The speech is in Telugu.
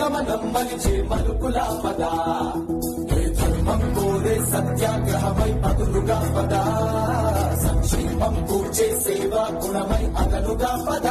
గమనం మలిచే మలుపులా పద ధర్మం కోరే సత్యాగ్రహమై పదులుగా పద సంక్షేమం కూర్చే సేవా గుణమై అదనుగా పద